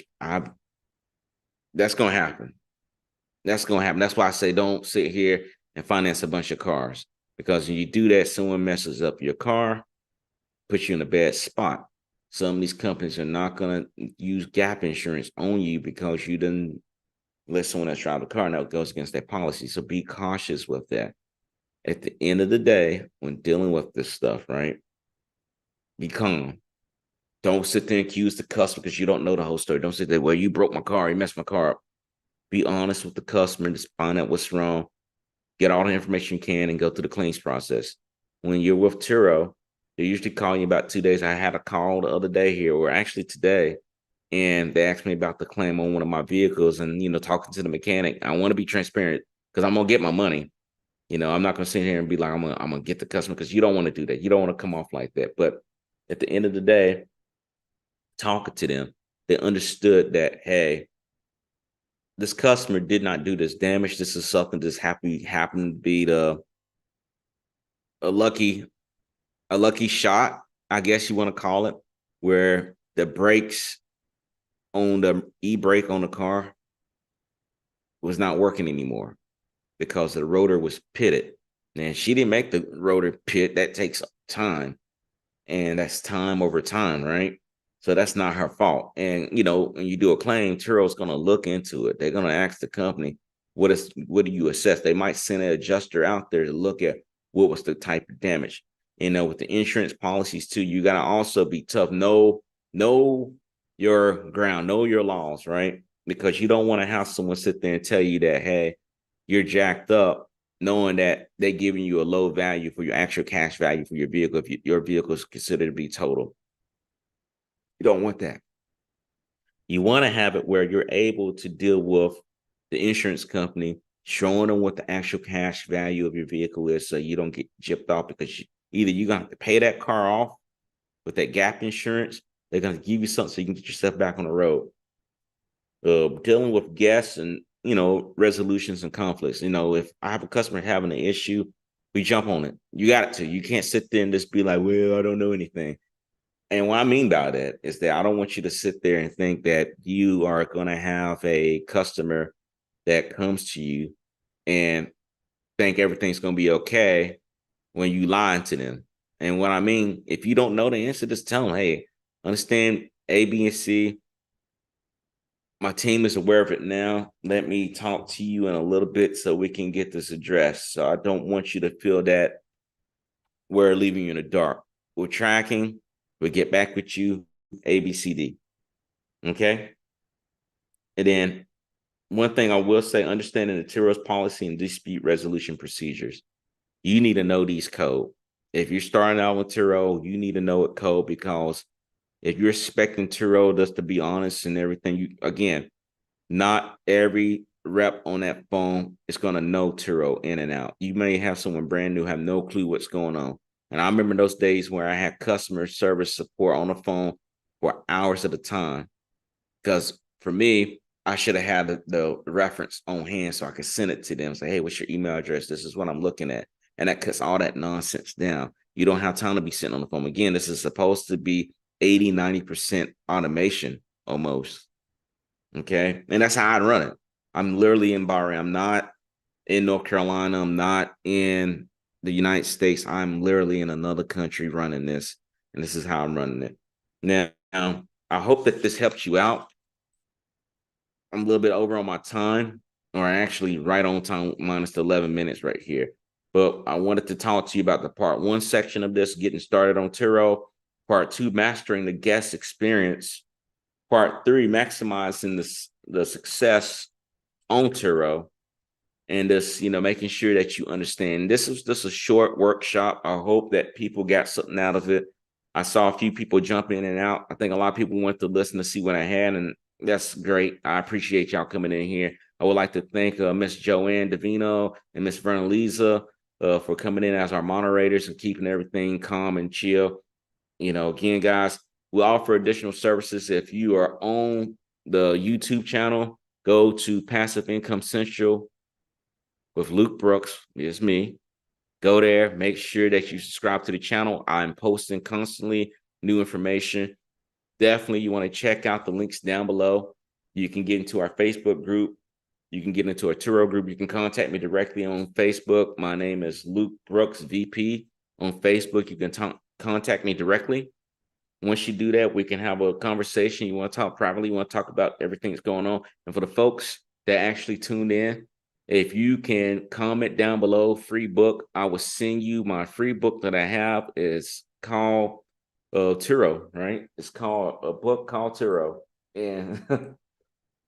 that's going to happen. That's going to happen. That's why I say don't sit here and finance a bunch of cars, because when you do that, someone messes up your car, puts you in a bad spot. Some of these companies are not going to use gap insurance on you because you didn't let someone else drive the car. Now it goes against their policy. So be cautious with that. At the end of the day, when dealing with this stuff, right, be calm. Don't sit there and accuse the customer because you don't know the whole story. Don't sit there, well, you broke my car, you messed my car up. Be honest with the customer, just find out what's wrong, get all the information you can, and go through the claims process. When you're with Turo, they usually call you about 2 days. I had a call the other day here, or actually today, and they asked me about the claim on one of my vehicles, and, talking to the mechanic, I want to be transparent because I'm going to get my money. I'm not going to sit here and be like, I'm going to get the customer, because you don't want to do that. You don't want to come off like that. But at the end of the day, talking to them, they understood that, hey, this customer did not do this damage. This is something that's happened to be a lucky shot, I guess you want to call it, where the brakes on the e-brake on the car was not working anymore because the rotor was pitted. And she didn't make the rotor pit. That takes time. And that's time over time, right? So that's not her fault. And, when you do a claim, Turo's going to look into it. They're going to ask the company, what do you assess? They might send an adjuster out there to look at what was the type of damage. With the insurance policies too, you got to also be tough. Know your ground, know your laws, right? Because you don't want to have someone sit there and tell you that, hey, you're jacked up, knowing that they're giving you a low value for your actual cash value for your vehicle if your vehicle is considered to be total. You don't want that. You want to have it where you're able to deal with the insurance company, showing them what the actual cash value of your vehicle is, so you don't get gypped off, because either you're going to have to pay that car off with that gap insurance, they're going to give you something so you can get yourself back on the road. Dealing with guests and, resolutions and conflicts. If I have a customer having an issue, we jump on it. You got to. You can't sit there and just be like, well, I don't know anything. And what I mean by that is that I don't want you to sit there and think that you are going to have a customer that comes to you and think everything's going to be okay when you lying to them. And what I mean, if you don't know the answer, just tell them, hey, understand A, B, and C. My team is aware of it now. Let me talk to you in a little bit so we can get this addressed. So I don't want you to feel that we're leaving you in the dark. We're tracking. We'll get back with you, A, B, C, D. Okay? And then one thing I will say, understanding the Turo's policy and dispute resolution procedures. You need to know these code. If you're starting out with Turo, you need to know it code, because if you're expecting Turo just to be honest and everything, not every rep on that phone is going to know Turo in and out. You may have someone brand new, have no clue what's going on. And I remember those days where I had customer service support on the phone for hours at a time, because for me, I should have had the reference on hand so I could send it to them. Say, hey, what's your email address? This is what I'm looking at. And that cuts all that nonsense down. You don't have time to be sitting on the phone. Again, this is supposed to be 80, 90% automation almost. Okay. And that's how I run it. I'm literally in Bahrain. I'm not in North Carolina. I'm not in the United States. I'm literally in another country running this. And this is how I'm running it. Now, I hope that this helps you out. I'm a little bit over on my time, or actually right on time, minus the 11 minutes right here. But I wanted to talk to you about the part 1 section of this, getting started on Turo. Part 2, mastering the guest experience. Part 3, maximizing the success on Turo. And this, making sure that you understand. This is just a short workshop. I hope that people got something out of it. I saw a few people jump in and out. I think a lot of people went to listen to see what I had, and that's great. I appreciate y'all coming in here. I would like to thank Miss 𝐥𝐢𝐤𝐞 and Miss Vernaliza for coming in as our moderators and keeping everything calm and chill. Again, guys, we offer additional services. If you are on the YouTube channel, go to Passive Income Central with Luke Brooks. It's me. Go there. Make sure that you subscribe to the channel. I'm posting constantly new information. Definitely, you want to check out the links down below. You can get into our Facebook group. You can get into a Turo group. You can contact me directly on Facebook. My name is Luke Brooks, VP. On Facebook, you can contact me directly. Once you do that, we can have a conversation. You want to talk privately, you want to talk about everything that's going on. And for the folks that actually tuned in, if you can comment down below, free book, I will send you my free book that I have. Is called Turo, right? It's called a book called Turo. And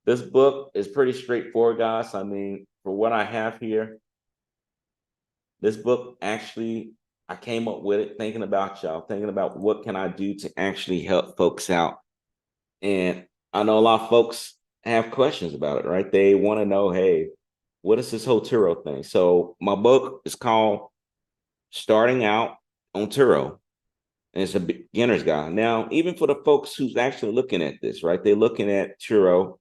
this book is pretty straightforward, guys. I mean, for what I have here, this book actually, I came up with it thinking about y'all, thinking about what can I do to actually help folks out. And I know a lot of folks have questions about it, right? They want to know, hey, what is this whole Turo thing? So my book is called Starting Out on Turo. And it's a beginner's guide. Now, even for the folks who's actually looking at this, right? They're looking at Turo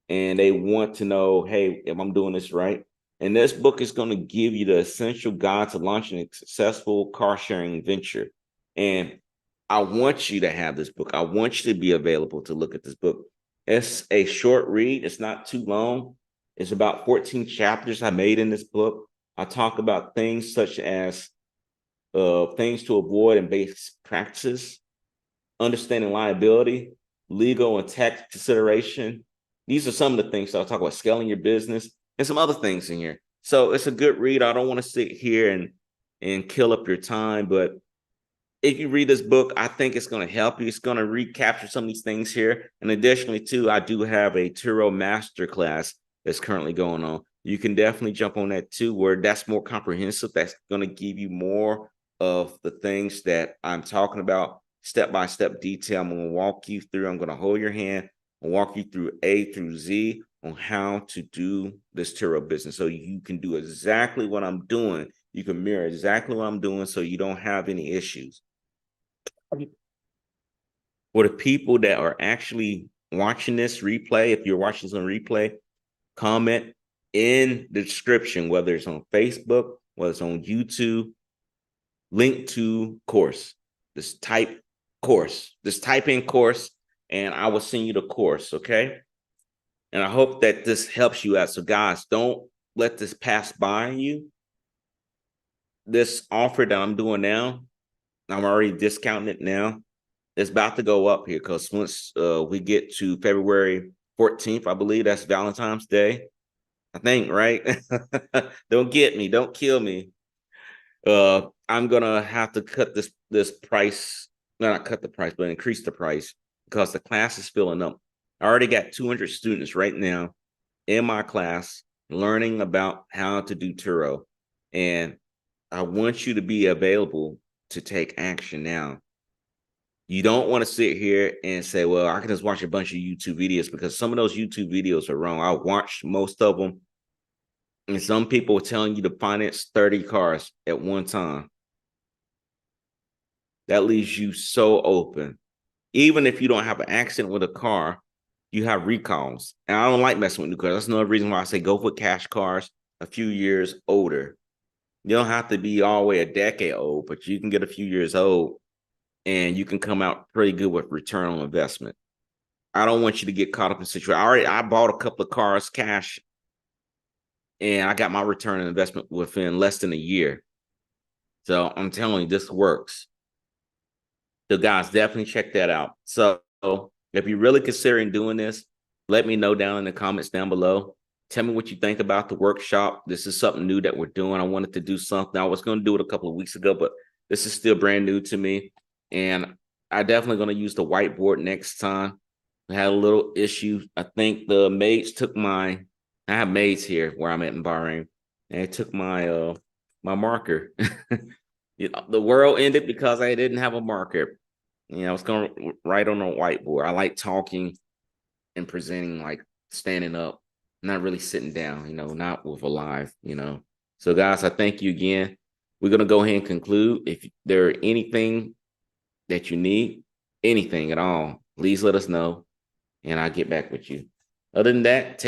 and they want to know, hey, if I'm doing this right. And this book is going to give you the essential guide to launching a successful car sharing venture. And I want you to have this book. I want you to be available to look at this book. It's a short read. It's not too long. It's about 14 chapters I made in this book. I talk about things such as things to avoid and basic practices, understanding liability, legal and tax consideration. These are some of the things. So I'll talk about scaling your business and some other things in here. So it's a good read. I don't want to sit here and kill up your time, but if you read this book, I think it's going to help you. It's going to recapture some of these things here. And additionally, too, I do have a Turo Masterclass that's currently going on. You can definitely jump on that too, where that's more comprehensive. That's going to give you more of the things that I'm talking about, step-by-step detail. I'm going to walk you through. I'm going to hold your hand and walk you through A through Z on how to do this Turo business. So you can do exactly what I'm doing. You can mirror exactly what I'm doing so you don't have any issues. For the people that are actually watching this replay, if you're watching this on replay, comment in the description, whether it's on Facebook, whether it's on YouTube, link to course. Just type course. Just type in course, and I will send you the course, okay? And I hope that this helps you out. So, guys, don't let this pass by you. This offer that I'm doing now, I'm already discounting it now. It's about to go up here because once we get to February 14th, I believe that's Valentine's Day. I think, right? Don't get me. Don't kill me. I'm going to have to cut this price. No, not cut the price, but increase the price because the class is filling up. I already got 200 students right now in my class learning about how to do Turo. And I want you to be available to take action now. You don't want to sit here and say, well, I can just watch a bunch of YouTube videos, because some of those YouTube videos are wrong. I watched most of them. And some people are telling you to finance 30 cars at one time. That leaves you so open. Even if you don't have an accident with a car, you have recalls. And I don't like messing with new cars. That's another reason why I say go for cash cars a few years older. You don't have to be all the way a decade old, but you can get a few years old and you can come out pretty good with return on investment. I don't want you to get caught up in situation. I bought a couple of cars cash and I got my return on investment within less than a year. So I'm telling you, this works. So guys, definitely check that out. So if you're really considering doing this, let me know down in the comments down below. Tell me what you think about the workshop. This is something new that we're doing. I wanted to do something. I was going to do it a couple of weeks ago, but this is still brand new to me. And I definitely going to use the whiteboard next time. I had a little issue. I think the maids took I have maids here where I'm at in Bahrain, and they took my my marker. The world ended because I didn't have a marker. I was going to write on a whiteboard. I like talking and presenting, like standing up, not really sitting down, not with a live, So guys, I thank you again. We're going to go ahead and conclude. If there are anything that you need, anything at all, please let us know and I'll get back with you. Other than that, take